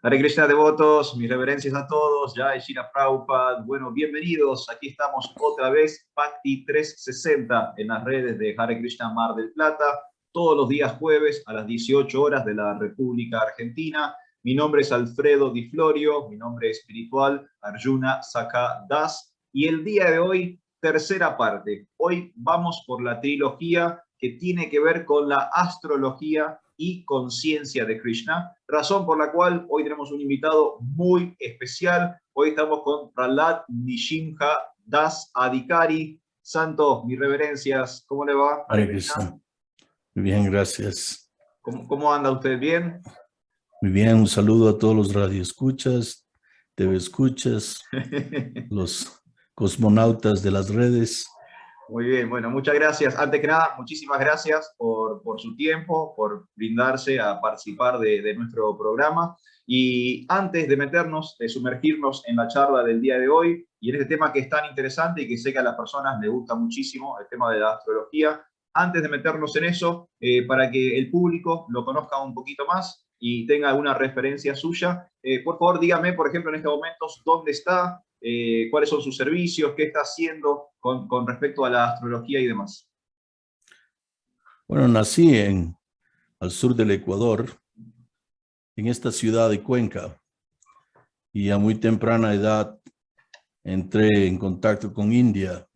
Hare Krishna devotos, mis reverencias a todos, Jai Shila Prabhupada. Bueno, bienvenidos, aquí estamos otra vez, Bhakti 360 en las redes de Hare Krishna Mar del Plata, todos los días jueves a las 18 horas de la República Argentina. Mi nombre es Alfredo Di Florio, mi nombre espiritual Arjuna Saka Das, y el día de hoy, tercera parte. Hoy vamos por la trilogía que tiene que ver con la astrología y conciencia de Krishna, razón por la cual hoy tenemos un invitado muy especial. Hoy estamos con Prahlad Nishinha Das Adhikari. Santo, mis reverencias, ¿cómo le va? Hare Krishna. Muy bien, gracias. ¿Cómo anda usted? ¿Bien? Muy bien, un saludo a todos los radioescuchas, TV escuchas, los cosmonautas de las redes. Muy bien, bueno, muchas gracias. Antes que nada, muchísimas gracias por su tiempo, por brindarse a participar de nuestro programa. Y antes de meternos, de sumergirnos en la charla del día de hoy y en este tema que es tan interesante y que sé que a las personas les gusta muchísimo, el tema de la astrología, antes de meternos en eso, para que el público lo conozca un poquito más y tenga alguna referencia suya, por favor dígame, por ejemplo, en estos momentos, dónde está, cuáles son sus servicios, qué está haciendo con respecto a la astrología y demás. Bueno, nací al sur del Ecuador, en esta ciudad de Cuenca, y a muy temprana edad entré en contacto con India.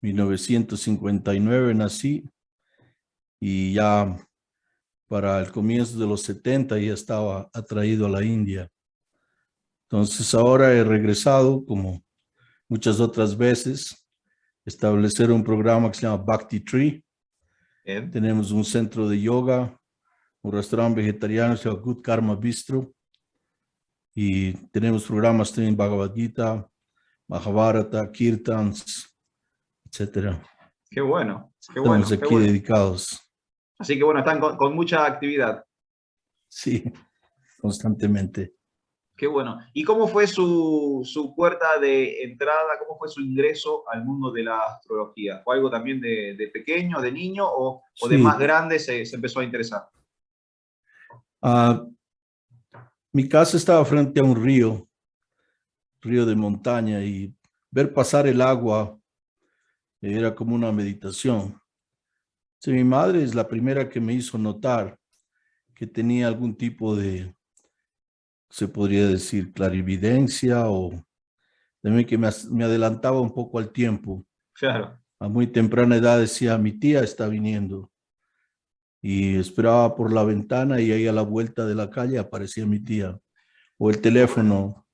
1959 nací y ya para el comienzo de los 70 ya estaba atraído a la India. Entonces ahora he regresado, como muchas otras veces, establecer un programa que se llama Bhakti Tree. Bien. Tenemos un centro de yoga, un restaurante vegetariano que se llama Good Karma Bistro, y tenemos programas también Bhagavad Gita, Mahabharata, Kirtans, etc. Qué bueno, qué bueno. Estamos aquí Qué bueno. dedicados. Así que bueno, están con mucha actividad. Sí, constantemente. Qué bueno. ¿Y cómo fue su puerta de entrada, cómo fue su ingreso al mundo de la astrología? ¿Fue algo también de pequeño, de niño, o de Sí. más grande se empezó a interesar? Mi casa estaba frente a un río de montaña, y ver pasar el agua era como una meditación. Sí, mi madre es la primera que me hizo notar que tenía algún tipo de, se podría decir, clarividencia, o también que me adelantaba un poco al tiempo. Claro. A muy temprana edad decía, mi tía está viniendo. Y esperaba por la ventana y ahí a la vuelta de la calle aparecía mi tía. O el teléfono,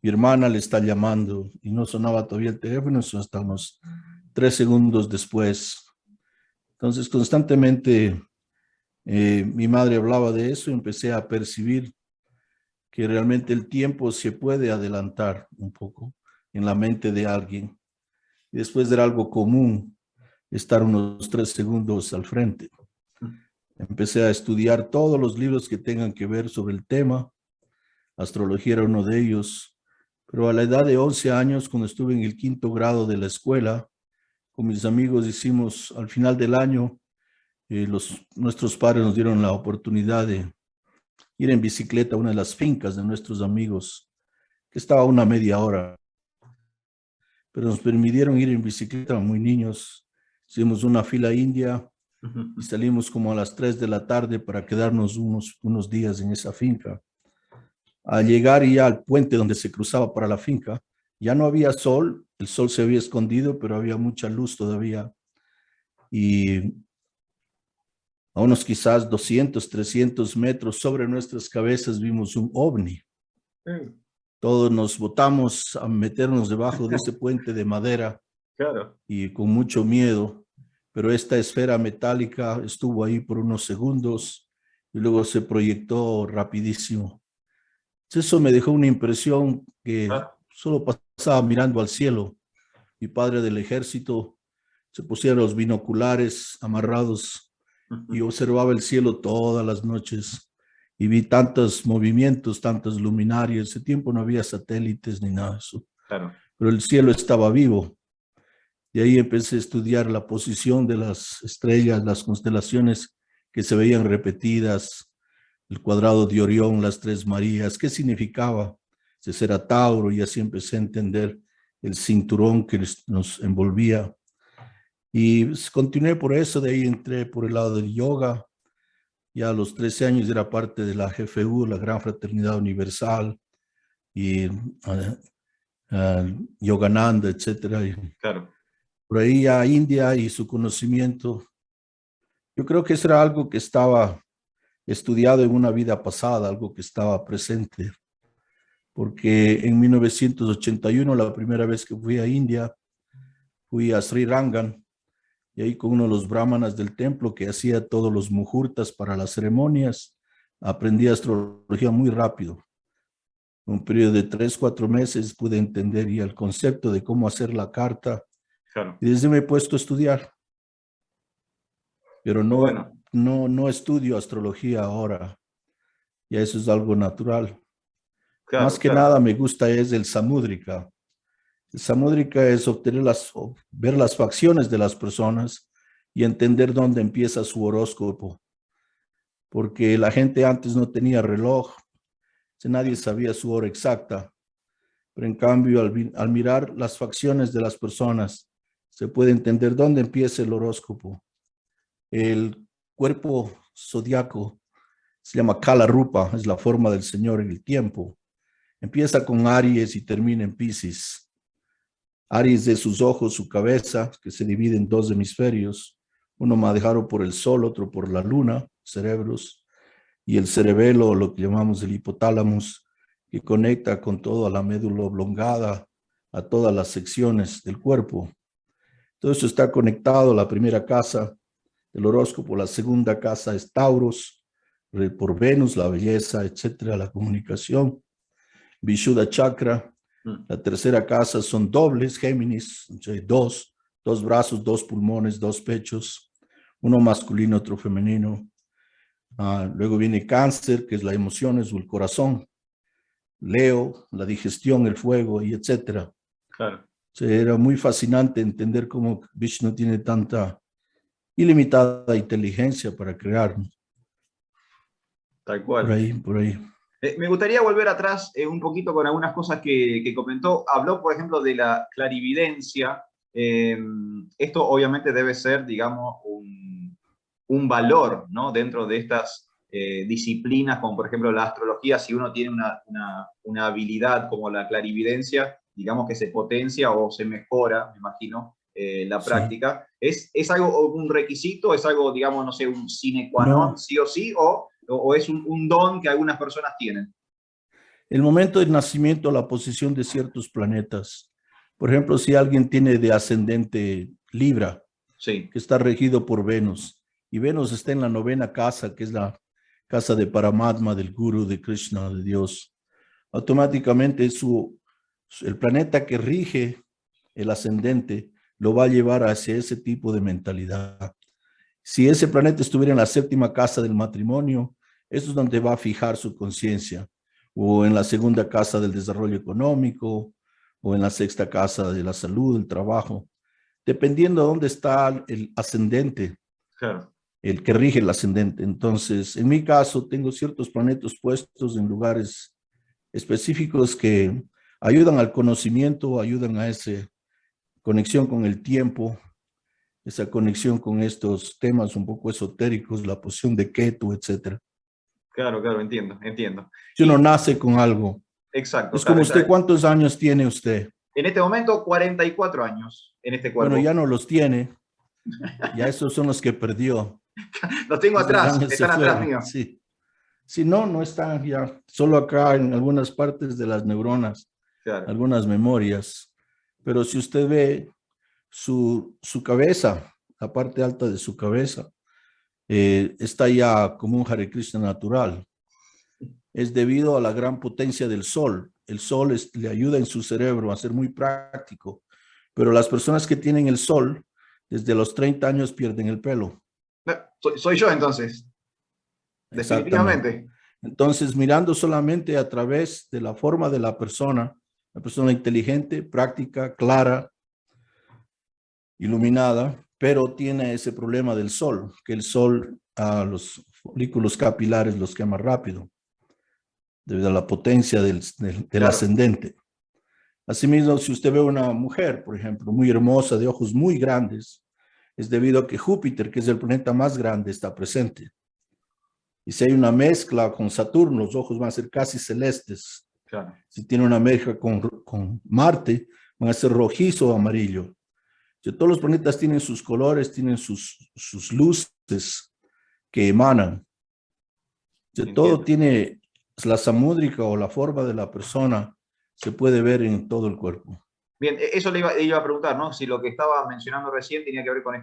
mi hermana le está llamando, y no sonaba todavía el teléfono, eso hasta unos 3 segundos después. Entonces constantemente mi madre hablaba de eso y empecé a percibir que realmente el tiempo se puede adelantar un poco en la mente de alguien. Y después era algo común estar unos 3 segundos al frente. Empecé a estudiar todos los libros que tengan que ver sobre el tema. Astrología era uno de ellos. Pero a la edad de 11 años, cuando estuve en el 5º grado de la escuela, con mis amigos hicimos, al final del año, nuestros padres nos dieron la oportunidad de ir en bicicleta a una de las fincas de nuestros amigos, que estaba a una media hora. Pero nos permitieron ir en bicicleta muy niños. Hicimos una fila india y salimos como a las 3 de la tarde para quedarnos unos días en esa finca. Al llegar ya al puente donde se cruzaba para la finca, ya no había sol, el sol se había escondido, pero había mucha luz todavía. Y a unos quizás 200, 300 metros sobre nuestras cabezas vimos un ovni. Todos nos botamos a meternos debajo de ese puente de madera. Claro. Y con mucho miedo, pero esta esfera metálica estuvo ahí por unos segundos y luego se proyectó rapidísimo. Eso me dejó una impresión que solo pasaba mirando al cielo. Mi padre del ejército se pusieron los binoculares amarrados y observaba el cielo todas las noches y vi tantos movimientos, tantas luminarias. Ese tiempo no había satélites ni nada de eso. Claro. Pero el cielo estaba vivo. Y ahí empecé a estudiar la posición de las estrellas, las constelaciones que se veían repetidas, el cuadrado de Orión, las tres Marías, qué significaba. Ese era Tauro, y así empecé a entender el cinturón que nos envolvía. Y continué por eso, de ahí entré por el lado del yoga. Ya a los 13 años era parte de la GFU, la Gran Fraternidad Universal, y Yogananda, etcétera. Y Claro. por ahí a India y su conocimiento. Yo creo que eso era algo que estaba estudiado en una vida pasada, algo que estaba presente, porque en 1981, la primera vez que fui a India, fui a Sri Rangan, y ahí con uno de los brahmanas del templo que hacía todos los muhurtas para las ceremonias, aprendí astrología muy rápido. En un periodo de 3-4 meses pude entender ya el concepto de cómo hacer la carta, Claro. y desde me he puesto a estudiar, pero Bueno, no estudio astrología ahora, ya eso es algo natural. Más claro, que claro. nada me gusta es el samúdrica. El samúdrica es ver las facciones de las personas y entender dónde empieza su horóscopo, porque la gente antes no tenía reloj, nadie sabía su hora exacta, pero en cambio al mirar las facciones de las personas se puede entender dónde empieza el horóscopo. El cuerpo zodiaco se llama Kala Rupa, es la forma del Señor en el tiempo. Empieza con Aries y termina en Piscis. Aries de sus ojos, su cabeza, que se divide en dos hemisferios, uno manejado por el sol, otro por la luna, cerebros, y el cerebelo, lo que llamamos el hipotálamo, que conecta con toda la médula oblongada, a todas las secciones del cuerpo. Todo eso está conectado. La primera casa del horóscopo, la segunda casa es Tauros, por Venus, la belleza, etcétera, la comunicación. Vishuddha Chakra. La tercera casa son dobles, Géminis, dos brazos, dos pulmones, dos pechos, uno masculino, otro femenino. Luego viene Cáncer, que es las emociones o el corazón. Leo, la digestión, el fuego, y etcétera. Claro. Era muy fascinante entender cómo Vishnu tiene tanta ilimitada inteligencia para crear. Tal cual. Por ahí. Me gustaría volver atrás un poquito con algunas cosas que comentó. Habló, por ejemplo, de la clarividencia. Esto obviamente debe ser, digamos, un valor, ¿no? Dentro de estas disciplinas, como por ejemplo la astrología. Si uno tiene una habilidad como la clarividencia, digamos que se potencia o se mejora, me imagino, la práctica. ¿Es algo, un requisito? ¿Es algo, digamos, no sé, un sine qua non, sí o sí? ¿O es un don que algunas personas tienen? El momento del nacimiento, la posición de ciertos planetas. Por ejemplo, si alguien tiene de ascendente Libra, sí, que está regido por Venus, y Venus está en la 9ª casa, que es la casa de Paramatma, del Guru, de Krishna, de Dios, automáticamente el planeta que rige el ascendente lo va a llevar hacia ese tipo de mentalidad. Si ese planeta estuviera en la 7ª casa del matrimonio, eso es donde va a fijar su conciencia, o en la 2ª casa del desarrollo económico, o en la 6ª casa de la salud, el trabajo, dependiendo de dónde está el ascendente, claro. el que rige el ascendente. Entonces, en mi caso, tengo ciertos planetas puestos en lugares específicos que ayudan al conocimiento, ayudan a esa conexión con el tiempo, esa conexión con estos temas un poco esotéricos, la posición de Ketu, etcétera. Claro, claro, entiendo, entiendo. Si uno nace con algo. Exacto, Es como claro. usted, ¿cuántos años tiene usted? En este momento, 44 años en este Bueno, cuerpo. ya no los tiene, ya esos son los que perdió. Los tengo Esos atrás, años se están atrás fueron, mío. sí. Si no, no están ya, solo acá en algunas partes de las neuronas, Claro. algunas memorias. Pero si usted ve su cabeza, la parte alta de su cabeza, está ya como un Hare Krishna natural. Es debido a la gran potencia del sol. El sol le ayuda en su cerebro a ser muy práctico, pero las personas que tienen el sol, desde los 30 años pierden el pelo. No, soy yo entonces, Exactamente. definitivamente. Entonces, mirando solamente a través de la forma de la persona inteligente, práctica, clara, iluminada, pero tiene ese problema del sol, que el sol, los folículos capilares los quema rápido, debido a la potencia del Claro. ascendente. Asimismo, si usted ve una mujer, por ejemplo, muy hermosa, de ojos muy grandes, es debido a que Júpiter, que es el planeta más grande, está presente. Y si hay una mezcla con Saturno, los ojos van a ser casi celestes. Claro. Si tiene una mezcla con Marte, van a ser rojizo o amarillo. Todos los planetas tienen sus colores, tienen sus luces que emanan. Todo tiene la samúdrica o la forma de la persona, se puede ver en todo el cuerpo. Bien, eso le iba a preguntar, ¿no? Si lo que estaba mencionando recién tenía que ver con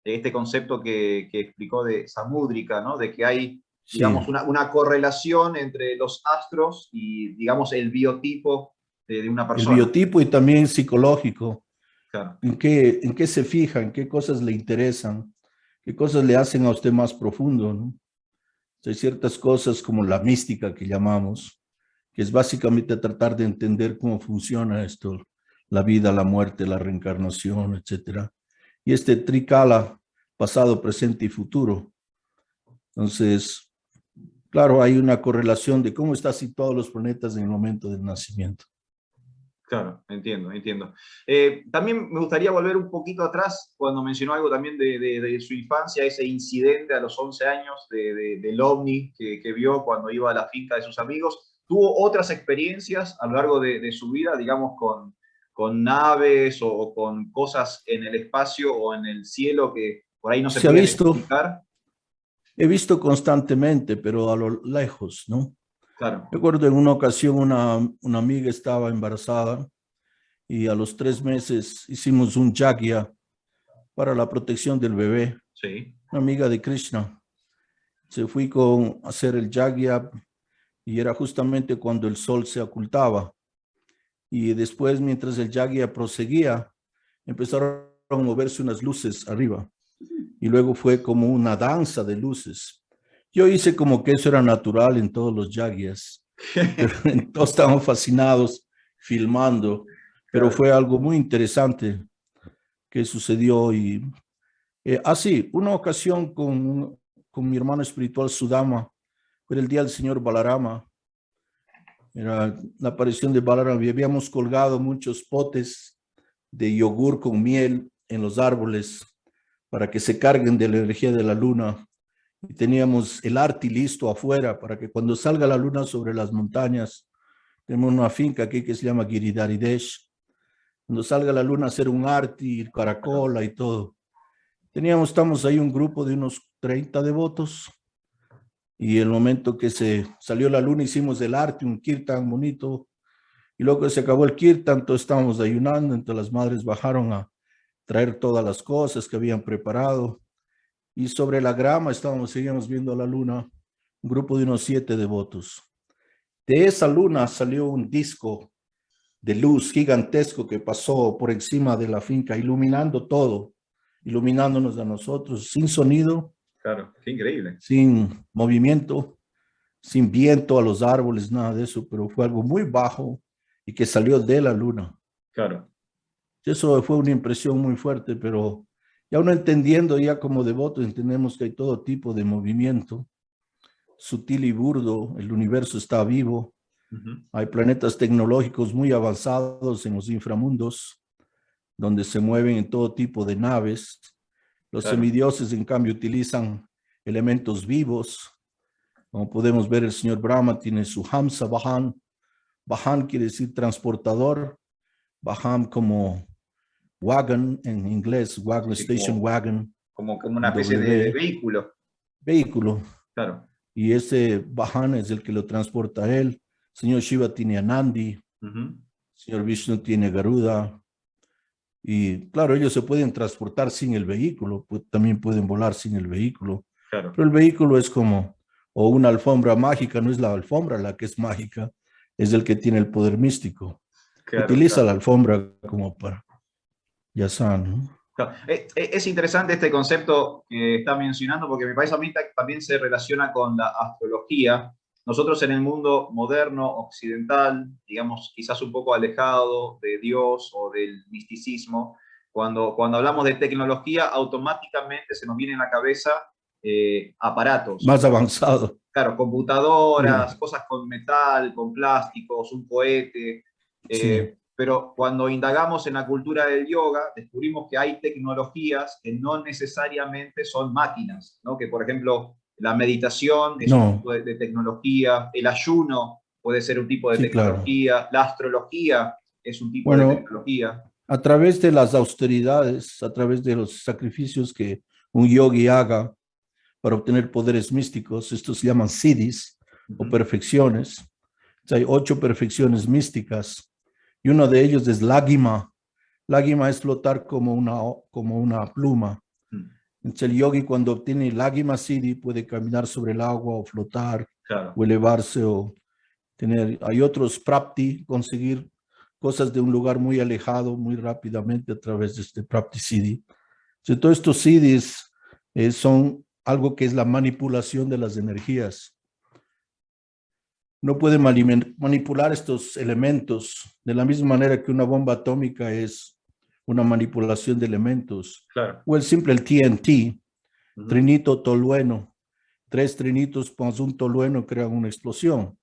este concepto que explicó de samúdrica, ¿no? De que hay, digamos, Sí. una correlación entre los astros y, digamos, el biotipo de una El persona. biotipo y también psicológico. Claro. ¿En qué se fijan? ¿Qué cosas le interesan? ¿Qué cosas le hacen a usted más profundo, ¿no? Hay ciertas cosas como la mística que llamamos, que es básicamente tratar de entender cómo funciona esto, la vida, la muerte, la reencarnación, etcétera. Y este trikala, pasado, presente y futuro. Entonces, claro, hay una correlación de cómo están situados los planetas en el momento del nacimiento. Claro, entiendo. También me gustaría volver un poquito atrás cuando mencionó algo también de su infancia, ese incidente a los 11 años del ovni que vio cuando iba a la finca de sus amigos. ¿Tuvo otras experiencias a lo largo de su vida, digamos, con naves o con cosas en el espacio o en el cielo que por ahí no se Se ha pueden visto, explicar? he visto constantemente, pero a lo lejos, ¿no? Claro. Recuerdo en una ocasión una amiga estaba embarazada y a los 3 meses hicimos un yagya para la protección del bebé. Sí. Una amiga de Krishna. Se fui a hacer el yagya y era justamente cuando el sol se ocultaba. Y después, mientras el yagya proseguía, empezaron a moverse unas luces arriba. Y luego fue como una danza de luces. Yo hice como que eso era natural en todos los yagyas. Pero todos estábamos fascinados filmando. Pero Claro. fue algo muy interesante que sucedió. Y así, una ocasión con mi hermano espiritual Sudama, fue el día del señor Balarama. Era la aparición de Balarama y habíamos colgado muchos potes de yogur con miel en los árboles para que se carguen de la energía de la luna. Y teníamos el arti listo afuera para que cuando salga la luna sobre las montañas, tenemos una finca aquí que se llama Giridharidesh, cuando salga la luna hacer un arti, caracola y todo. Estamos ahí un grupo de unos 30 devotos y el momento que se salió la luna hicimos el arti, un kirtan bonito, y luego que se acabó el kirtan, todos estábamos ayunando, entonces las madres bajaron a traer todas las cosas que habían preparado y sobre la grama seguíamos viendo la luna, un grupo de unos 7 devotos. De esa luna salió un disco de luz gigantesco que pasó por encima de la finca, iluminando todo, iluminándonos a nosotros, sin sonido, Claro, qué increíble. sin movimiento, sin viento a los árboles, nada de eso, pero fue algo muy bajo y que salió de la luna. Claro. Eso fue una impresión muy fuerte, pero ya uno entendiendo, ya como devoto, entendemos que hay todo tipo de movimiento, sutil y burdo, el universo está vivo, hay planetas tecnológicos muy avanzados en los inframundos, donde se mueven en todo tipo de naves. Los semidioses, en cambio, utilizan elementos vivos. Como podemos ver, el señor Brahma tiene su Hamsa Vahan. Vahan quiere decir transportador. Vahan como wagon en inglés, wagon, Sí, station wagon, como una con especie de W, vehículo. vehículo. Claro. Y ese Vahan es el que lo transporta a él. Señor Shiva tiene a Nandi, señor Vishnu tiene Garuda. Y claro, ellos se pueden transportar sin el vehículo, también pueden volar sin el vehículo. Claro. Pero el vehículo es como, o una alfombra mágica, no es la alfombra la que es mágica, es el que tiene el poder místico. Claro, Utiliza claro. la alfombra como para, ya saben, ¿no? Claro. Es interesante este concepto que está mencionando porque me parece a mí también se relaciona con la astrología. Nosotros en el mundo moderno, occidental, digamos, quizás un poco alejado de Dios o del misticismo, cuando hablamos de tecnología, automáticamente se nos viene en la cabeza aparatos. Más avanzado. Claro, computadoras, cosas con metal, con plásticos, un cohete. Sí, Pero cuando indagamos en la cultura del yoga, descubrimos que hay tecnologías que no necesariamente son máquinas, ¿no? Que, por ejemplo, la meditación es un no, tipo de tecnología, el ayuno puede ser un tipo de sí, claro. tecnología, la astrología es un tipo de Bueno, tecnología. a través de las austeridades, a través de los sacrificios que un yogi haga para obtener poderes místicos, estos se llaman siddhis o Ujú. perfecciones. O sea, hay 8 perfecciones místicas y uno de ellos es lágrima. Lágrima es flotar como una pluma. Mm, Entonces el yogi cuando obtiene lágrima siddhi puede caminar sobre el agua o flotar claro, o elevarse o tener. Hay otros prapti, conseguir cosas de un lugar muy alejado muy rápidamente a través de este prapti siddhi. Entonces, todos estos siddhis son algo que es la manipulación de las energías. No puede manipular estos elementos de la misma manera que una bomba atómica es una manipulación de elementos. claro. O el TNT, Ujú. trinito tolueno. 3 trinitos más un tolueno crean una explosión.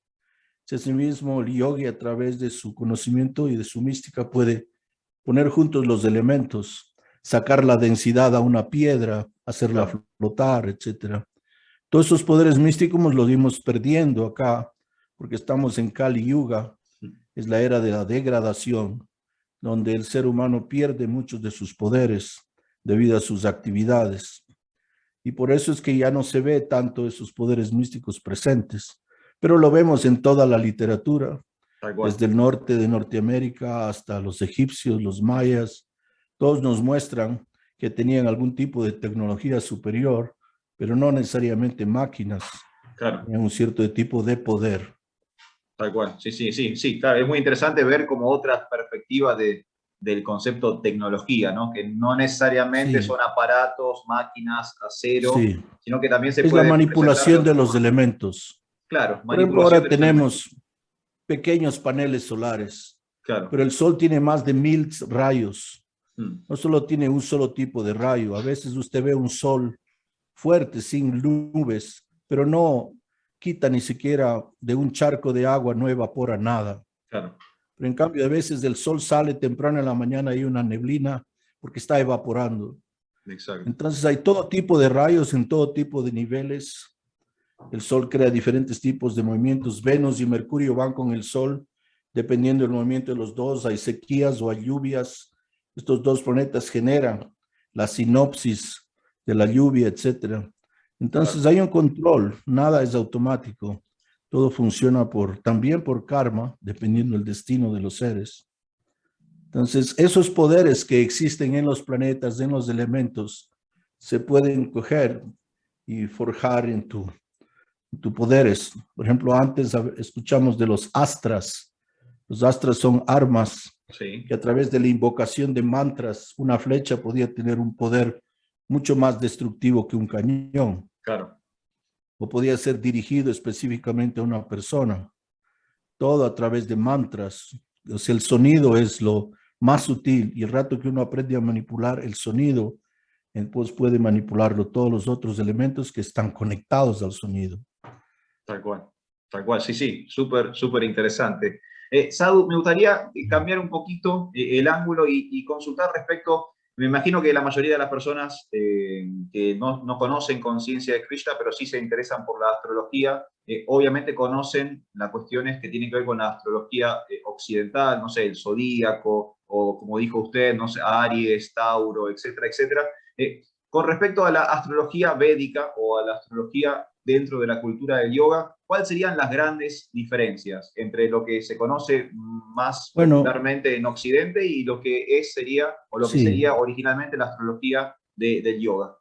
Así mismo el yogi a través de su conocimiento y de su mística puede poner juntos los elementos, sacar la densidad a una piedra, hacerla Claro. flotar, etcétera. Todos esos poderes místicos los dimos perdiendo acá, porque estamos en Kali Yuga, es la era de la degradación, donde el ser humano pierde muchos de sus poderes debido a sus actividades. Y por eso es que ya no se ve tanto esos poderes místicos presentes, pero lo vemos en toda la literatura, Tal cual. desde el norte de Norteamérica hasta los egipcios, los mayas, todos nos muestran que tenían algún tipo de tecnología superior, pero no necesariamente máquinas, Claro. tenían un cierto tipo de poder. Tal cual, sí, sí, sí, sí, claro, es muy interesante ver como otras perspectivas del concepto tecnología, ¿no? Que no necesariamente Sí, son aparatos, máquinas, acero, sí. sino que también se Es la puede presentar de manipulación de otra los forma. elementos. Claro, Por ejemplo, manipulación ahora de los elementos. tenemos pequeños paneles solares, Claro. pero el sol tiene más de 1000 rayos. Mm, No solo tiene un solo tipo de rayo. A veces usted ve un sol fuerte, sin nubes, pero no quita ni siquiera de un charco de agua, no evapora nada. claro, Pero en cambio, a veces el sol sale temprano en la mañana y hay una neblina porque está evaporando. exacto. Entonces hay todo tipo de rayos en todo tipo de niveles. El sol crea diferentes tipos de movimientos. Venus y Mercurio van con el sol, dependiendo del movimiento de los dos. Hay sequías o hay lluvias. Estos dos planetas generan la sinopsis de la lluvia, etcétera. Entonces Claro, hay un control, nada es automático. Todo funciona también por karma, dependiendo del destino de los seres. Entonces, esos poderes que existen en los planetas, en los elementos, se pueden coger y forjar en tu poderes. Por ejemplo, antes escuchamos de los astras. Los astras son armas sí, que a través de la invocación de mantras, una flecha podía tener un poder mucho más destructivo que un cañón, claro, o podía ser dirigido específicamente a una persona. Todo a través de mantras. O sea, el sonido es lo más sutil y el rato que uno aprende a manipular el sonido, pues puede manipularlo todos los otros elementos que están conectados al sonido. tal cual, sí, sí, súper, súper interesante. Sadhu, me gustaría cambiar un poquito el ángulo y consultar respecto, me imagino que la mayoría de las personas que no conocen conciencia de Krishna, pero sí se interesan por la astrología, obviamente conocen las cuestiones que tienen que ver con la astrología occidental, no sé, el zodíaco, o como dijo usted, no sé, Aries, Tauro, etcétera, etcétera. Con respecto a la astrología védica o a la astrología dentro de la cultura del yoga, ¿cuáles serían las grandes diferencias entre lo que se conoce más Bueno, popularmente en Occidente y lo que sería o lo que sí, sería originalmente la astrología del yoga?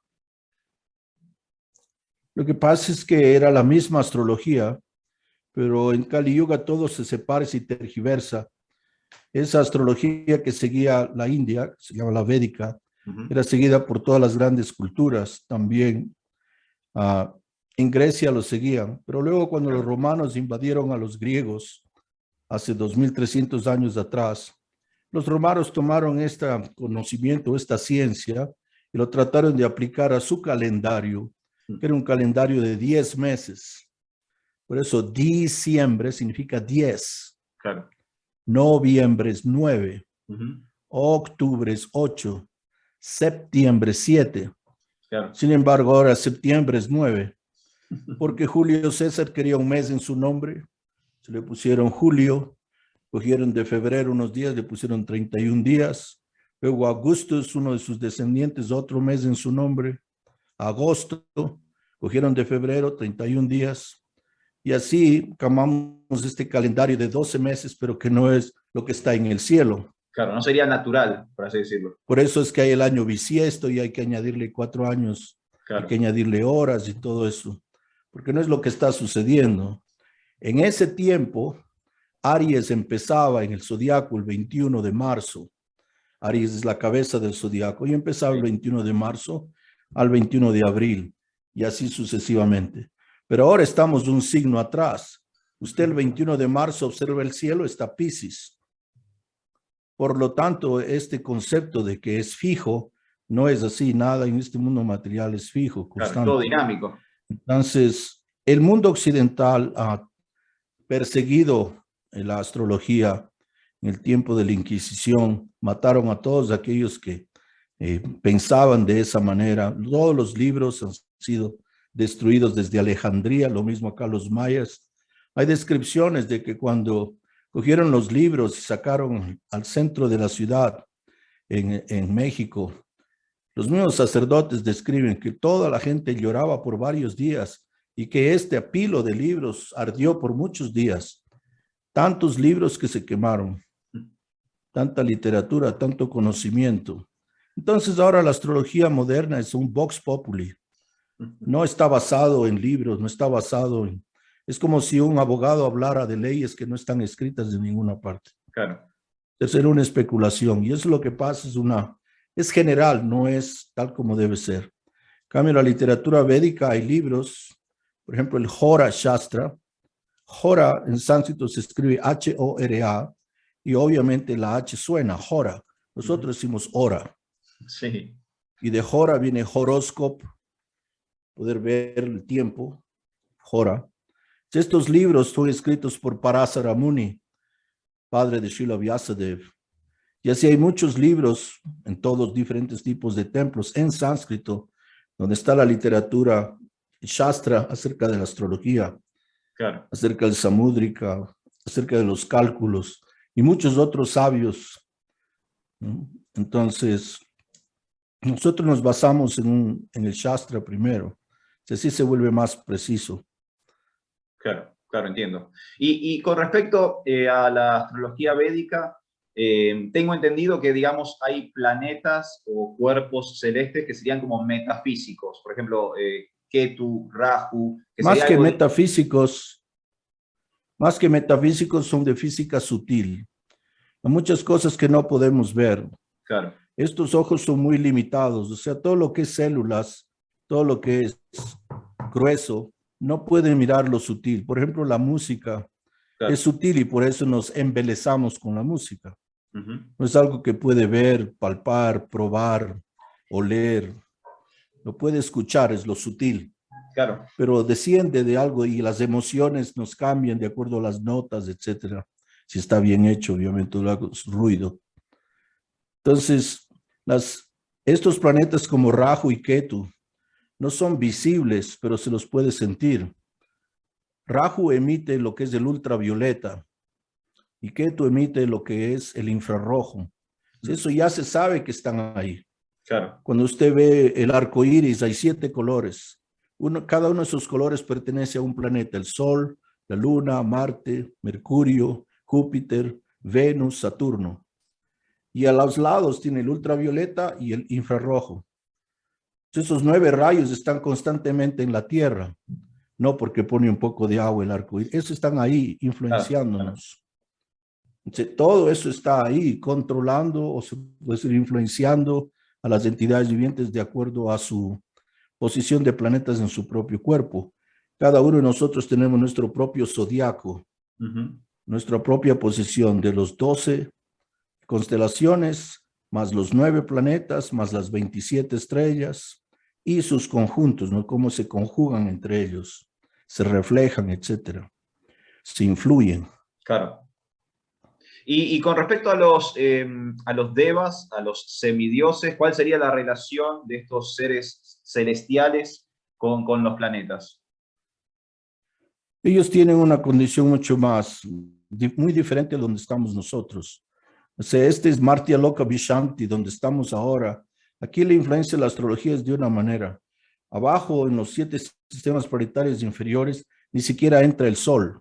lo que pasa es que era la misma astrología, pero en Kali Yuga todo se separa y se tergiversa. Esa astrología que seguía la India, que se llama la Védica, Uh -huh. era seguida por todas las grandes culturas. También en Grecia lo seguían, pero luego cuando los Claro, romanos invadieron a los griegos hace 2300 años atrás, los romanos tomaron este conocimiento, esta ciencia, y lo trataron de aplicar a su calendario que era un calendario de 10 meses. Por eso diciembre significa 10. Claro. Noviembre es 9. Ujú. Octubre es 8. Septiembre 7. Claro. Sin embargo, ahora septiembre es 9. Porque Julio César quería un mes en su nombre. Se le pusieron Julio. Cogieron de febrero unos días, le pusieron 31 días. Luego Augustus, uno de sus descendientes, otro mes en su nombre. Agosto, cogieron de febrero 31 días. Y así cambiamos este calendario de 12 meses, pero que no es lo que está en el cielo. Claro, no sería natural, por así decirlo. Por eso es que hay el año bisiesto y hay que añadirle 4 años, Claro. hay que añadirle horas y todo eso, porque no es lo que está sucediendo. En ese tiempo, Aries empezaba en el zodiaco el 21 de marzo. Aries es la cabeza del zodiaco y empezaba el 21 de marzo al 21 de abril y así sucesivamente. Pero ahora estamos un signo atrás. Usted el 21 de marzo observa el cielo, está Piscis. Por lo tanto, este concepto de que es fijo no es así. Nada en este mundo material es fijo, constante. Claro, todo dinámico. Entonces, el mundo occidental ha perseguido la astrología en el tiempo de la Inquisición. Mataron a todos aquellos que pensaban de esa manera. Todos los libros han sido destruidos desde Alejandría, lo mismo acá los mayas. Hay descripciones de que cuando cogieron los libros y sacaron al centro de la ciudad en México, los mismos sacerdotes describen que toda la gente lloraba por varios días y que este apilo de libros ardió por muchos días. Tantos libros que se quemaron, tanta literatura, tanto conocimiento. Entonces ahora la astrología moderna es un vox populi. No está basado en libros, no está basado en... Es como si un abogado hablara de leyes que no están escritas en ninguna parte. Claro. Es una especulación y eso es lo que pasa, es general, no es tal como debe ser. En cambio, en la literatura védica hay libros, por ejemplo, el Hora Shastra. Hora en sánscrito se escribe H-O-R-A y obviamente la H suena, Hora. Nosotros decimos hora. Sí. Y de Hora viene horóscopo, poder ver el tiempo, Hora. Estos libros son escritos por Parasara Muni, padre de Srila Vyasadeva. Y así hay muchos libros en todos diferentes tipos de templos en sánscrito, donde está la literatura Shastra acerca de la astrología, claro, acerca del Samudrika, acerca de los cálculos y muchos otros sabios, ¿no? Entonces, nosotros nos basamos en el Shastra primero, así se vuelve más preciso. Claro, claro, entiendo. Y con respecto a la astrología védica, tengo entendido que, digamos, hay planetas o cuerpos celestes que serían como metafísicos. Por ejemplo, Ketu, Rahu. Más que metafísicos son de física sutil. Hay muchas cosas que no podemos ver. Claro. Estos ojos son muy limitados, o sea, todo lo que es células, todo lo que es grueso, no pueden mirar lo sutil. Por ejemplo, la música es sutil y por eso nos embelezamos con la música. No es algo que puede ver, palpar, probar, oler. Lo puede escuchar, es lo sutil. Claro. Pero desciende de algo y las emociones nos cambian de acuerdo a las notas, etcétera. Si está bien hecho, obviamente, es ruido. Entonces, estos planetas como Rahu y Ketu no son visibles, pero se los puede sentir. Rahu emite lo que es el ultravioleta y Ketu emite lo que es el infrarrojo. Eso ya se sabe que están ahí. Claro. Cuando usted ve el arco iris, hay 7 colores. Cada uno de esos colores pertenece a un planeta: el Sol, la Luna, Marte, Mercurio, Júpiter, Venus, Saturno. Y a los lados tiene el ultravioleta y el infrarrojo. Esos 9 rayos están constantemente en la Tierra, no porque pone un poco de agua el arco iris. Esos están ahí influenciándonos. Entonces, todo eso está ahí controlando o se puede decir influenciando a las entidades vivientes de acuerdo a su posición de planetas en su propio cuerpo. Cada uno de nosotros tenemos nuestro propio zodiaco, nuestra propia posición de los 12 constelaciones, más los 9 planetas, más las 27 estrellas, y sus conjuntos, ¿no? Cómo se conjugan entre ellos, se reflejan, etcétera, se influyen. Claro. Y con respecto a los devas, a los semidioses, ¿cuál sería la relación de estos seres celestiales con los planetas? Ellos tienen una condición mucho más, muy diferente a donde estamos nosotros. O sea, este es Martya Loka Vishanti, donde estamos ahora. Aquí la influencia de la astrología es de una manera. Abajo, en los 7 sistemas planetarios inferiores, ni siquiera entra el Sol.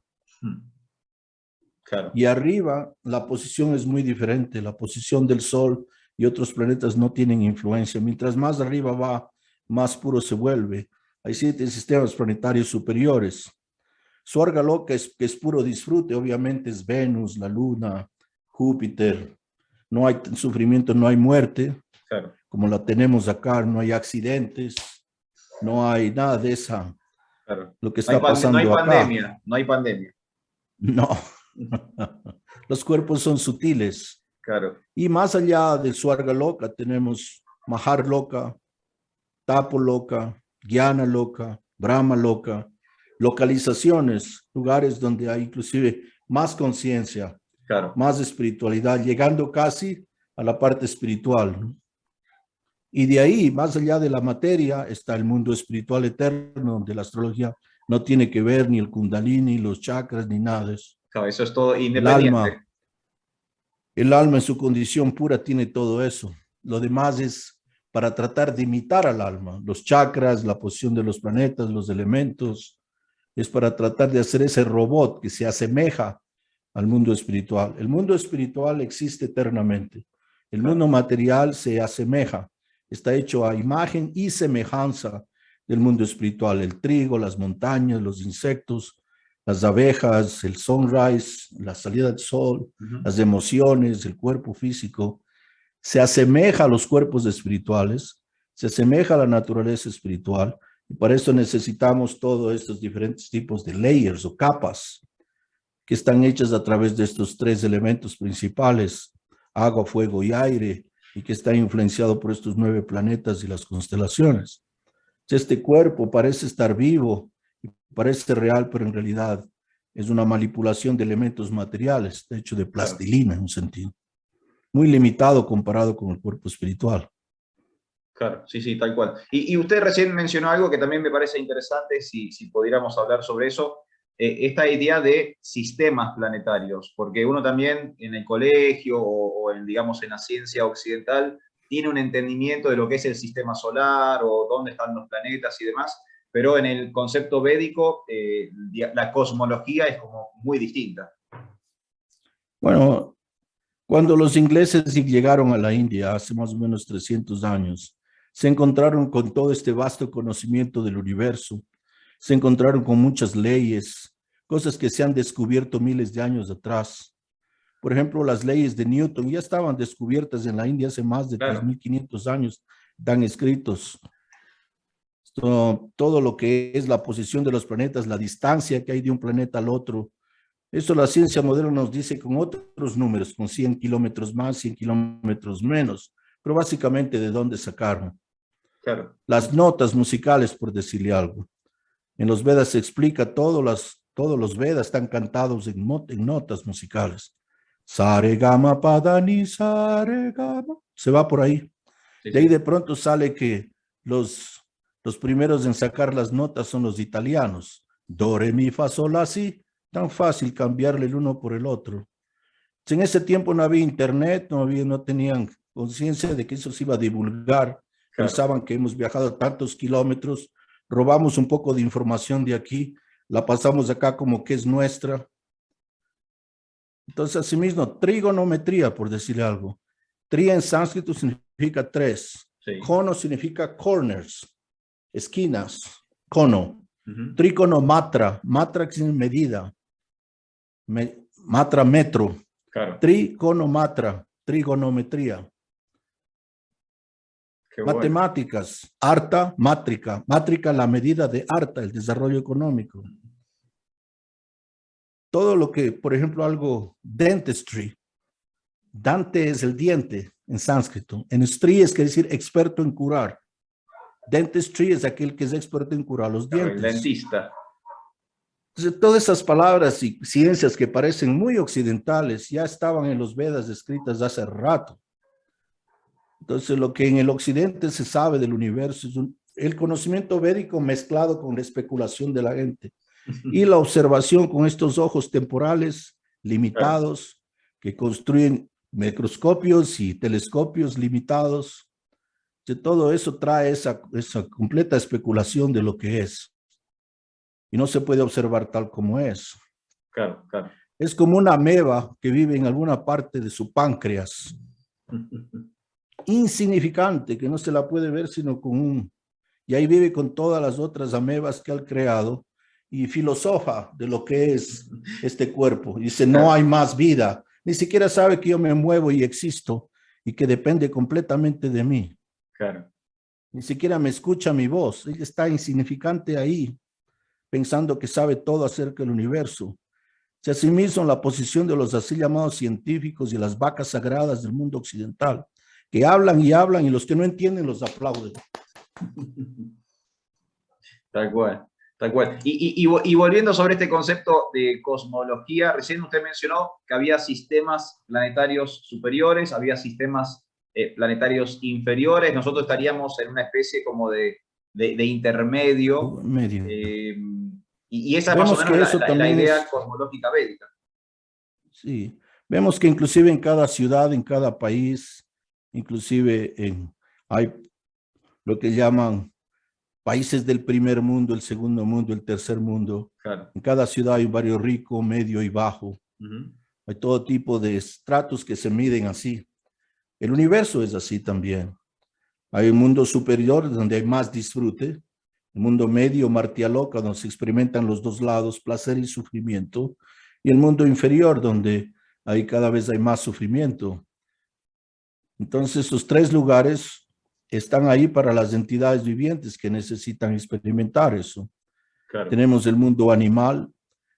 Claro. Y arriba, la posición es muy diferente. La posición del Sol y otros planetas no tienen influencia. Mientras más arriba va, más puro se vuelve. Hay 7 sistemas planetarios superiores. Suarga Loka que es puro disfrute, obviamente es Venus, la Luna, Júpiter. No hay sufrimiento, no hay muerte, Claro. como la tenemos acá, no hay accidentes, no hay nada de esa, Claro. lo que No hay, está pasando no hay acá. pandemia, no hay pandemia. No, los cuerpos son sutiles. Claro. Y más allá del Suarga Loka tenemos Mahar Loka, Tapo Loka, Jnana Loka, Brahma Loka, localizaciones, lugares donde hay inclusive más conciencia, Claro. más espiritualidad, llegando casi a la parte espiritual, ¿no? Y de ahí, más allá de la materia, está el mundo espiritual eterno, donde la astrología no tiene que ver ni el kundalini, los chakras, ni nada de eso. Claro, eso es todo El independiente. alma, el alma en su condición pura tiene todo eso. Lo demás es para tratar de imitar al alma. Los chakras, la posición de los planetas, los elementos, es para tratar de hacer ese robot que se asemeja al mundo espiritual. El mundo espiritual existe eternamente. El mundo material se asemeja, está hecho a imagen y semejanza del mundo espiritual. El trigo, las montañas, los insectos, las abejas, el sunrise, la salida del sol, las emociones, el cuerpo físico, se asemeja a los cuerpos espirituales, se asemeja a la naturaleza espiritual, y para eso necesitamos todos estos diferentes tipos de layers o capas que están hechas a través de estos 3 elementos principales, agua, fuego y aire, y que está influenciado por estos 9 planetas y las constelaciones. Este cuerpo parece estar vivo, y parece real, pero en realidad es una manipulación de elementos materiales, de hecho de plastilina en un sentido. Muy limitado comparado con el cuerpo espiritual. Claro, sí, sí, tal cual. Y usted recién mencionó algo que también me parece interesante, si pudiéramos hablar sobre eso, esta idea de sistemas planetarios, porque uno también en el colegio o en, digamos, en la ciencia occidental tiene un entendimiento de lo que es el sistema solar o dónde están los planetas y demás, pero en el concepto védico la cosmología es como muy distinta. Bueno, cuando los ingleses llegaron a la India hace más o menos 300 años, se encontraron con todo este vasto conocimiento del universo, se encontraron con muchas leyes, cosas que se han descubierto miles de años atrás. Por ejemplo, las leyes de Newton ya estaban descubiertas en la India hace más de 3.500 años, están escritos. Todo lo que es la posición de los planetas, la distancia que hay de un planeta al otro, eso la ciencia moderna nos dice con otros números, con 100 kilómetros más, 100 kilómetros menos, pero básicamente de dónde sacaron. Claro. Las notas musicales, por decirle algo. En los Vedas se explica, todos los Vedas están cantados en notas musicales. Sare, gama, padani, sare, gama. Se va por ahí. Sí, de ahí sí. de pronto sale que los primeros en sacar las notas son los italianos. Do, re, mi, fa, sol, la, si. Tan fácil cambiarle el uno por el otro. En ese tiempo no había internet, no tenían conciencia de que eso se iba a divulgar. Claro. Pensaban que hemos viajado tantos kilómetros, robamos un poco de información de aquí, la pasamos acá como que es nuestra. Entonces, asimismo, trigonometría, por decirle algo. Tri en sánscrito significa 3. Sí. Cono significa corners, esquinas, cono. Trigonomatra, matra que es medida. Matra, metro. Claro. Trigonomatra, trigonometría. Qué Matemáticas, bueno. Arta, mátrica. Mátrica, la medida de arta, el desarrollo económico. Todo lo que, por ejemplo, algo dentistry. Dante es el diente en sánscrito. En stri es quiere decir experto en curar. Dentistry es aquel que es experto en curar los Claro, el dientes. dentista. Entonces, todas esas palabras y ciencias que parecen muy occidentales ya estaban en los Vedas escritas hace rato. Entonces, lo que en el occidente se sabe del universo es el conocimiento védico mezclado con la especulación de la gente y la observación con estos ojos temporales limitados que construyen microscopios y telescopios limitados. De todo eso trae esa completa especulación de lo que es. Y no se puede observar tal como es. Claro, claro. Es como una ameba que vive en alguna parte de su páncreas. Insignificante, que no se la puede ver sino con un... Y ahí vive con todas las otras amebas que ha creado y filosofa de lo que es este cuerpo. Dice, no hay más vida. Ni siquiera sabe que yo me muevo y existo y que depende completamente de mí. Claro. Ni siquiera me escucha mi voz. Ella está insignificante ahí, pensando que sabe todo acerca del universo. Se asimila en la posición de los así llamados científicos y las vacas sagradas del mundo occidental, que hablan y los que no entienden los aplauden. Tal cual, tal cual. Y volviendo sobre este concepto de cosmología, recién usted mencionó que había sistemas planetarios superiores, había sistemas planetarios inferiores. Nosotros estaríamos en una especie como de intermedio. Medio. Y esa es más o Vemos que menos eso la también idea es, cosmológica védica. sí, vemos que inclusive en cada ciudad, en cada país, inclusive hay lo que llaman países del primer mundo, el segundo mundo, el tercer mundo. Claro. En cada ciudad hay un barrio rico, medio y bajo. Uh-huh. Hay todo tipo de estratos que se miden así. El universo es así también. Hay un mundo superior donde hay más disfrute, el mundo medio, martialoca, donde se experimentan los dos lados, placer y sufrimiento, y el mundo inferior, donde ahí cada vez hay más sufrimiento. Entonces, esos tres lugares están ahí para las entidades vivientes que necesitan experimentar eso. Claro. Tenemos el mundo animal,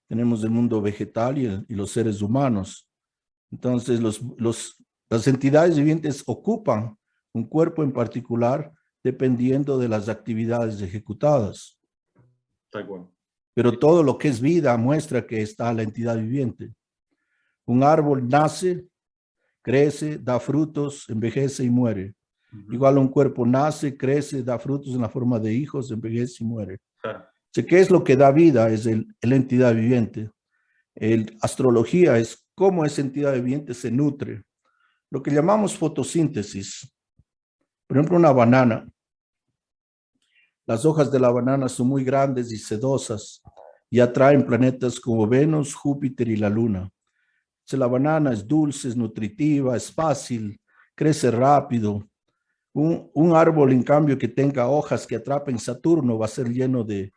tenemos el mundo vegetal y los seres humanos. Entonces, las entidades vivientes ocupan un cuerpo en particular dependiendo de las actividades ejecutadas. Tal cual. Pero todo lo que es vida muestra que está la entidad viviente. Un árbol nace, crece, da frutos, envejece y muere. Uh-huh. Igual un cuerpo nace, crece, da frutos en la forma de hijos, envejece y muere. Claro. ¿Qué es lo que da vida? Es la entidad viviente. Astrología es cómo esa entidad viviente se nutre. Lo que llamamos fotosíntesis. Por ejemplo, una banana. Las hojas de la banana son muy grandes y sedosas y atraen planetas como Venus, Júpiter y la Luna. Si la banana es dulce, es nutritiva, es fácil, crece rápido. Un árbol, en cambio, que tenga hojas que atrapen Saturno va a ser lleno de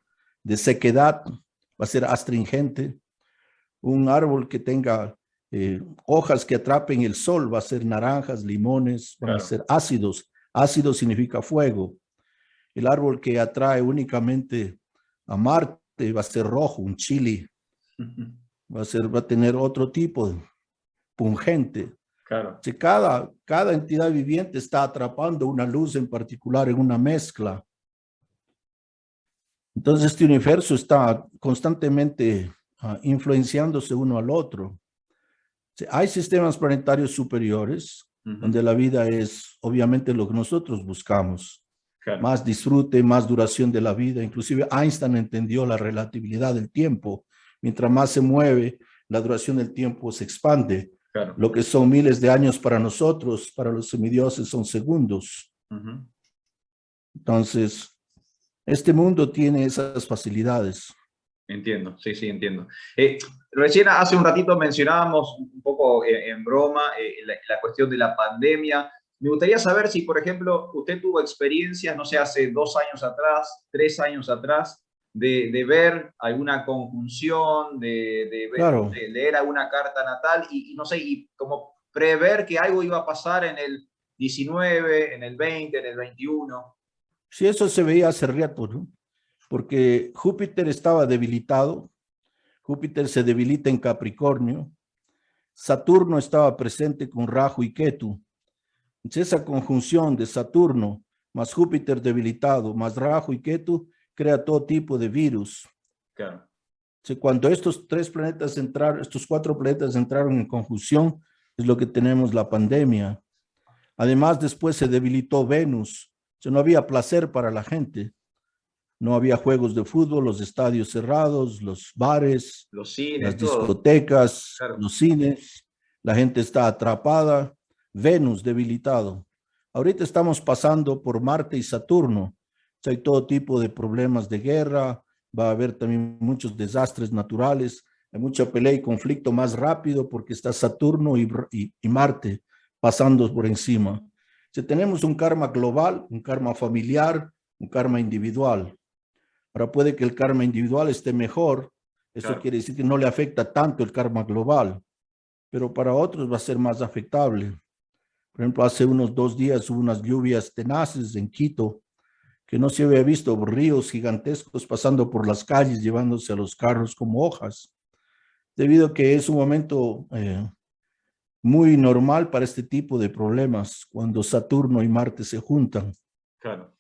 sequedad, va a ser astringente. Un árbol que tenga hojas que atrapen el sol va a ser naranjas, limones, van a ser ácidos. Ácido significa fuego. El árbol que atrae únicamente a Marte va a ser rojo, un chili. Va a tener otro tipo de pungente. Claro. Cada entidad viviente está atrapando una luz en particular en una mezcla. Entonces este universo está constantemente influenciándose uno al otro. Hay sistemas planetarios superiores, donde la vida es obviamente lo que nosotros buscamos. Claro. Más disfrute, más duración de la vida. Inclusive Einstein entendió la relatividad del tiempo. Mientras más se mueve, la duración del tiempo se expande. Claro. Lo que son miles de años para nosotros, para los semidioses son segundos. Uh-huh. Entonces, este mundo tiene esas facilidades. Entiendo, sí, entiendo. Recién hace un ratito mencionábamos un poco en broma la cuestión de la pandemia. Me gustaría saber si, por ejemplo, usted tuvo experiencias, no sé, hace 2 años atrás, 3 años atrás, de ver alguna conjunción, de leer alguna carta natal y no sé, y como prever que algo iba a pasar en el 19, en el 20, en el 21. Sí, eso se veía hace rato, ¿no? Porque Júpiter estaba debilitado. Júpiter se debilita en Capricornio. Saturno estaba presente con Rahu y Ketu. Entonces, esa conjunción de Saturno más Júpiter debilitado, más Rahu y Ketu, crea todo tipo de virus. Claro. Cuando estos cuatro planetas entraron en conjunción, es lo que tenemos la pandemia. Además, después se debilitó Venus. No había placer para la gente. No había juegos de fútbol, los estadios cerrados, los bares, Los cines, las todo. discotecas, Claro. los cines. La gente está atrapada. Venus debilitado. Ahorita estamos pasando por Marte y Saturno. Hay todo tipo de problemas de guerra. Va a haber también muchos desastres naturales. Hay mucha pelea y conflicto más rápido porque está Saturno y Marte pasando por encima. Tenemos un karma global, un karma familiar, un karma individual. Ahora puede que el karma individual esté mejor. Eso Claro. quiere decir que no le afecta tanto el karma global, pero para otros va a ser más afectable. Por ejemplo, hace unos 2 días hubo unas lluvias tenaces en Quito, que no se había visto, ríos gigantescos pasando por las calles, llevándose a los carros como hojas, debido a que es un momento muy normal para este tipo de problemas, cuando Saturno y Marte se juntan. Claro.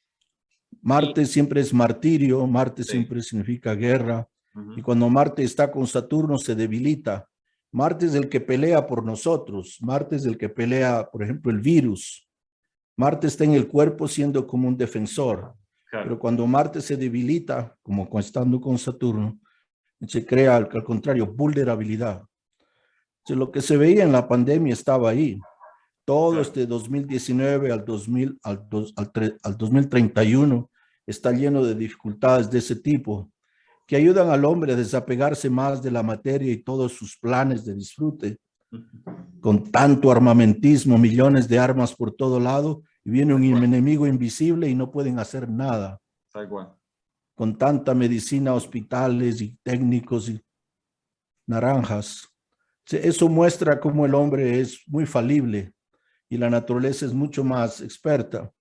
Marte siempre es martirio, Marte Sí. siempre significa guerra, y cuando Marte está con Saturno se debilita. Marte es el que pelea por nosotros, Marte es el que pelea, por ejemplo, el virus. Marte está en el cuerpo siendo como un defensor, Claro. pero cuando Marte se debilita, como estando con Saturno, se crea, al contrario, vulnerabilidad. Entonces, lo que se veía en la pandemia estaba ahí. Todo Claro. este 2019 al 2031 está lleno de dificultades de ese tipo, que ayudan al hombre a desapegarse más de la materia y todos sus planes de disfrute. Con tanto armamentismo, millones de armas por todo lado, y viene un enemigo invisible y no pueden hacer nada. Tal cual. Con tanta medicina, hospitales y técnicos y naranjas. Eso muestra cómo el hombre es muy falible y la naturaleza es mucho más experta.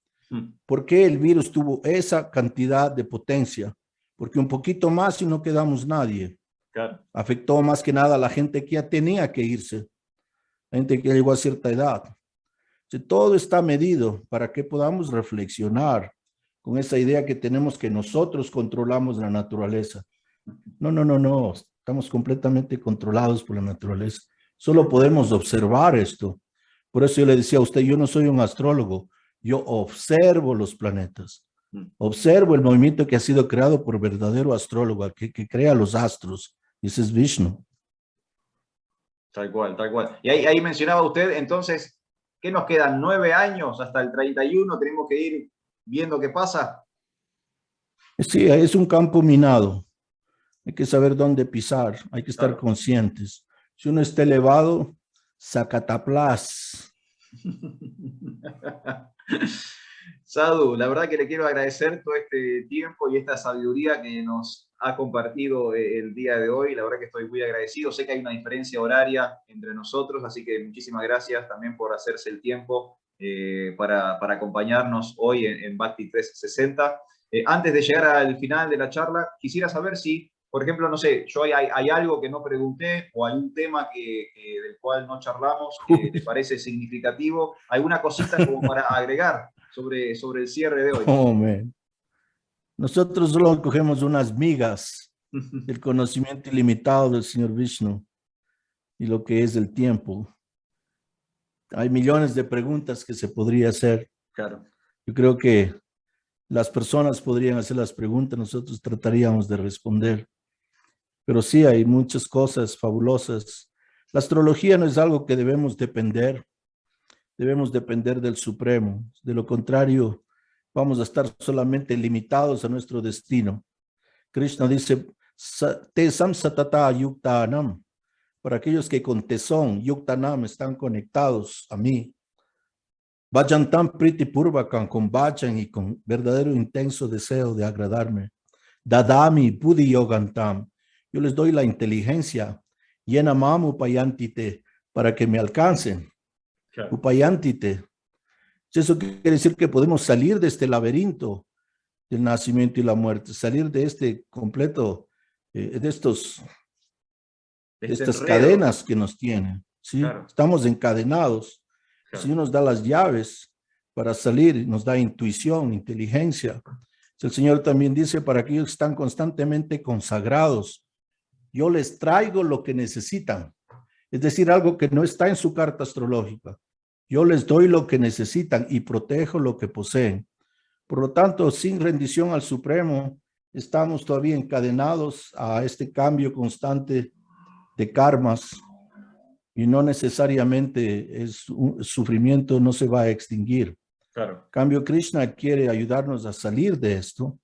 ¿Por qué el virus tuvo esa cantidad de potencia? Porque un poquito más y no quedamos nadie. Claro. Afectó más que nada a la gente que ya tenía que irse, gente que llegó a cierta edad. Todo está medido para que podamos reflexionar con esa idea que tenemos que nosotros controlamos la naturaleza. No, no, no, no. Estamos completamente controlados por la naturaleza. Solo podemos observar esto. Por eso yo le decía a usted, yo no soy un astrólogo. Yo observo los planetas. Observo el movimiento que ha sido creado por verdadero astrólogo, que crea los astros. Y ese es Vishnu. Tal cual, tal cual. Y ahí mencionaba usted, entonces, ¿qué nos quedan? 9 años hasta el 31, tenemos que ir viendo qué pasa. Sí, es un campo minado. Hay que saber dónde pisar, hay que estar Claro. conscientes. Si uno está elevado, zacataplas. Sadhu, la verdad que le quiero agradecer todo este tiempo y esta sabiduría que nos ha compartido el día de hoy. La verdad que estoy muy agradecido. Sé que hay una diferencia horaria entre nosotros, así que muchísimas gracias también por hacerse el tiempo para acompañarnos hoy en Bhakti 360. Antes de llegar al final de la charla, quisiera saber si, por ejemplo, no sé, hay algo que no pregunté o algún tema del cual no charlamos que te parece significativo, alguna cosita como para agregar sobre el cierre de hoy. Oh, man. Nosotros solo cogemos unas migas del conocimiento ilimitado del Señor Vishnu y lo que es el tiempo. Hay millones de preguntas que se podría hacer. Claro. Yo creo que las personas podrían hacer las preguntas, nosotros trataríamos de responder. Pero sí, hay muchas cosas fabulosas. La astrología no es algo que debemos depender del Supremo. De lo contrario, vamos a estar solamente limitados a nuestro destino. Krishna dice, Tesam satata yuktanam, para aquellos que con tesón, yuktanam, están conectados a mí. Vayan tan priti purvakam, con vayan y con verdadero intenso deseo de agradarme. Dadami buddhi yogantam, yo les doy la inteligencia, yena mamu upayantite, para que me alcancen. Claro. Upayantite. Eso quiere decir que podemos salir de este laberinto del nacimiento y la muerte, salir de este completo, de estas enredo cadenas que nos tienen. ¿Sí? Claro. Estamos encadenados. Claro. El Señor nos da las llaves para salir, nos da intuición, inteligencia. El Señor también dice para aquellos que están constantemente consagrados, yo les traigo lo que necesitan. Es decir, algo que no está en su carta astrológica. Yo les doy lo que necesitan y protejo lo que poseen. Por lo tanto, sin rendición al Supremo, estamos todavía encadenados a este cambio constante de karmas y no necesariamente un sufrimiento no se va a extinguir. Claro. En cambio, Krishna quiere ayudarnos a salir de esto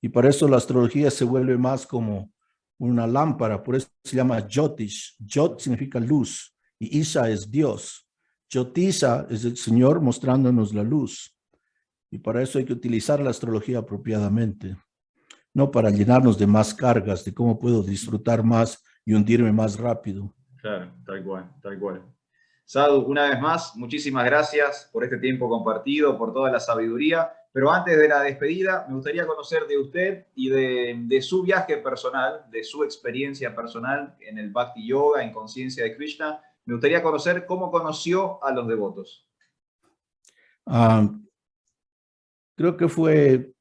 y para eso la astrología se vuelve más como una lámpara, por eso se llama Jyotish. Jyot significa luz y Isha es Dios. Jyotisha es el Señor mostrándonos la luz. Y para eso hay que utilizar la astrología apropiadamente, no para llenarnos de más cargas, de cómo puedo disfrutar más y hundirme más rápido. Claro, tal cual, tal cual. Sadhu, una vez más, muchísimas gracias por este tiempo compartido, por toda la sabiduría. Pero antes de la despedida, me gustaría conocer de usted y de su viaje personal, de su experiencia personal en el Bhakti Yoga, en conciencia de Krishna. Me gustaría conocer cómo conoció a los devotos. Creo que fue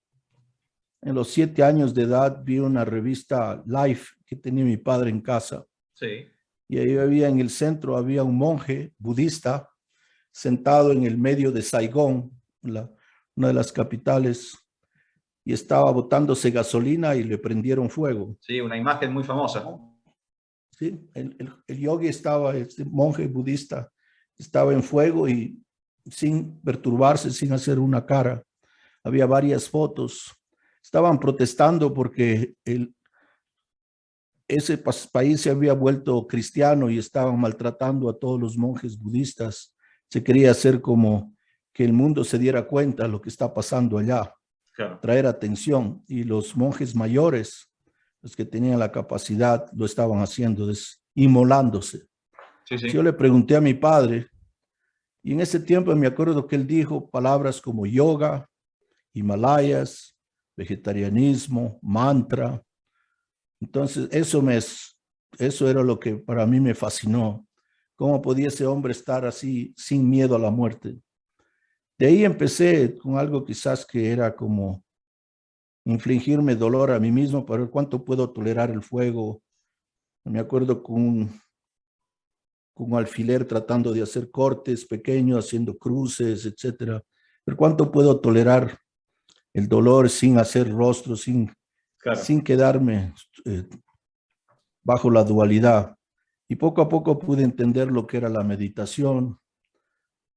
en los 7 años de edad, vi una revista Life que tenía mi padre en casa. Sí. Y ahí había en el centro, había un monje budista sentado en el medio de Saigón, una de las capitales, y estaba botándose gasolina y le prendieron fuego. Sí, una imagen muy famosa. Sí, el yogi estaba, este monje budista, estaba en fuego y sin perturbarse, sin hacer una cara. Había varias fotos. Estaban protestando porque ese país se había vuelto cristiano y estaban maltratando a todos los monjes budistas. Se quería hacer como que el mundo se diera cuenta de lo que está pasando allá, claro, traer atención. Y los monjes mayores, los que tenían la capacidad, lo estaban haciendo, inmolándose. Sí, sí. Yo le pregunté a mi padre, y en ese tiempo me acuerdo que él dijo palabras como yoga, Himalayas, vegetarianismo, mantra. Entonces, eso era lo que para mí me fascinó. ¿Cómo podía ese hombre estar así sin miedo a la muerte? De ahí empecé con algo quizás que era como infligirme dolor a mí mismo para ver cuánto puedo tolerar el fuego. Me acuerdo con un alfiler tratando de hacer cortes pequeños, haciendo cruces, etcétera. Pero cuánto puedo tolerar el dolor sin hacer rostro, sin quedarme bajo la dualidad. Y poco a poco pude entender lo que era la meditación.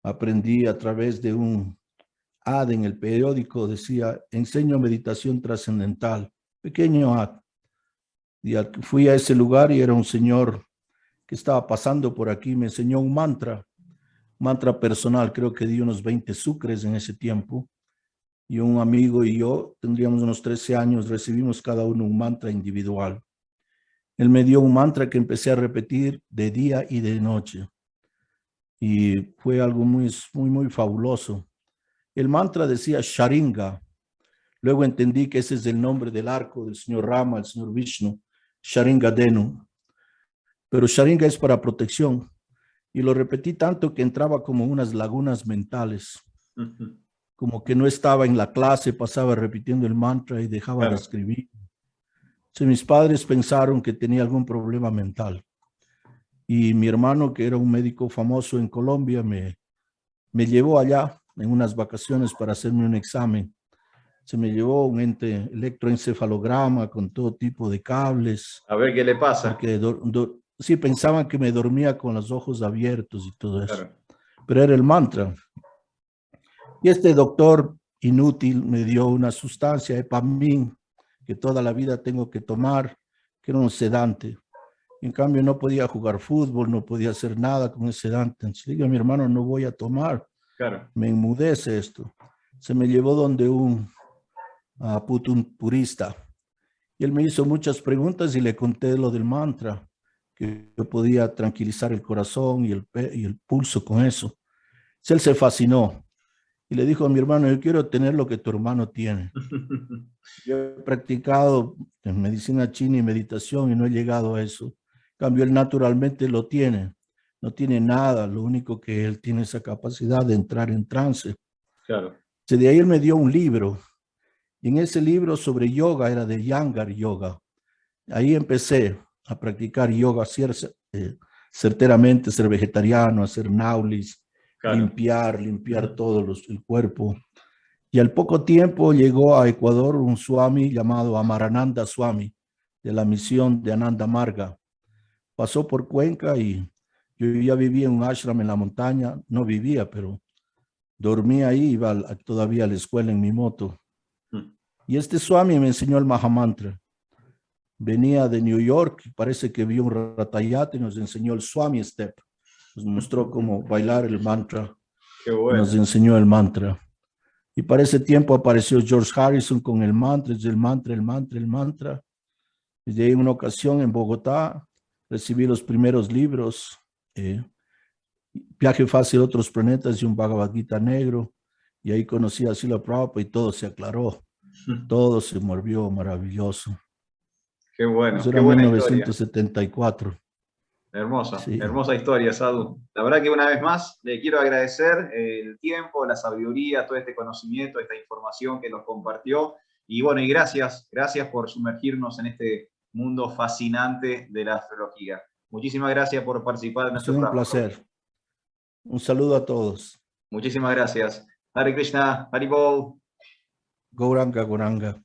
Aprendí a través de un ad en el periódico, decía, enseño meditación trascendental, pequeño ad. Y fui a ese lugar y era un señor que estaba pasando por aquí, me enseñó un mantra personal, creo que di unos 20 sucres en ese tiempo. Y un amigo y yo, tendríamos unos 13 años, recibimos cada uno un mantra individual. Él me dio un mantra que empecé a repetir de día y de noche. Y fue algo muy fabuloso. El mantra decía Sharinga. Luego entendí que ese es el nombre del arco del señor Rama, el señor Vishnu, Sharinga Denu. Pero Sharinga es para protección. Y lo repetí tanto que entraba como unas lagunas mentales. Como que no estaba en la clase, pasaba repitiendo el mantra y dejaba de escribir. Entonces, mis padres pensaron que tenía algún problema mental. Y mi hermano, que era un médico famoso en Colombia, me llevó allá en unas vacaciones para hacerme un examen. Se me llevó un electroencefalograma con todo tipo de cables. A ver qué le pasa. Porque sí, pensaban que me dormía con los ojos abiertos y todo eso. Pero era el mantra. Y este doctor inútil me dio una sustancia, Epamin, que toda la vida tengo que tomar, que era un sedante. En cambio, no podía jugar fútbol, no podía hacer nada con ese sedante. Entonces, digo a mi hermano, no voy a tomar. Me enmudece esto. Se me llevó donde un purista. Y él me hizo muchas preguntas y le conté lo del mantra, que yo podía tranquilizar el corazón y el pulso con eso. Entonces, él se fascinó. Y le dijo a mi hermano, yo quiero tener lo que tu hermano tiene. Yo he practicado en medicina china y meditación y no he llegado a eso. En cambio, él naturalmente lo tiene. No tiene nada, lo único que él tiene esa capacidad de entrar en trance. Claro. De ahí él me dio un libro. Y en ese libro sobre yoga era de Iyengar Yoga. Ahí empecé a practicar yoga certeramente, ser vegetariano, hacer naulis, Claro. limpiar todo el cuerpo. Y al poco tiempo llegó a Ecuador un swami llamado Amarananda Swami, de la misión de Ananda Marga. Pasó por Cuenca y yo ya vivía en un ashram en la montaña. No vivía, pero dormía ahí, iba todavía a la escuela en mi moto. Y este Swami me enseñó el Mahamantra. Venía de New York, parece que vio un ratayate y nos enseñó el Swami Step. Nos mostró cómo bailar el mantra. Qué bueno. Nos enseñó el mantra. Y para ese tiempo apareció George Harrison con el mantra, el mantra. Y de ahí en una ocasión en Bogotá recibí los primeros libros, Viaje Fácil a Otros Planetas y un Bhagavad Gita negro. Y ahí conocí a Srila Prabhupada y todo se aclaró. Todo se movió maravilloso. Qué bueno, Eso qué era buena 1974. historia. Hermosa, Sí. hermosa historia, Sadhu. La verdad que una vez más le quiero agradecer el tiempo, la sabiduría, todo este conocimiento, esta información que nos compartió. Y bueno, y gracias por sumergirnos en este mundo fascinante de la astrología. Muchísimas gracias por participar en Ha nuestro sido un programa. placer. Un saludo a todos. Muchísimas gracias. Hare Krishna, Haribol. Gauranga, Gauranga.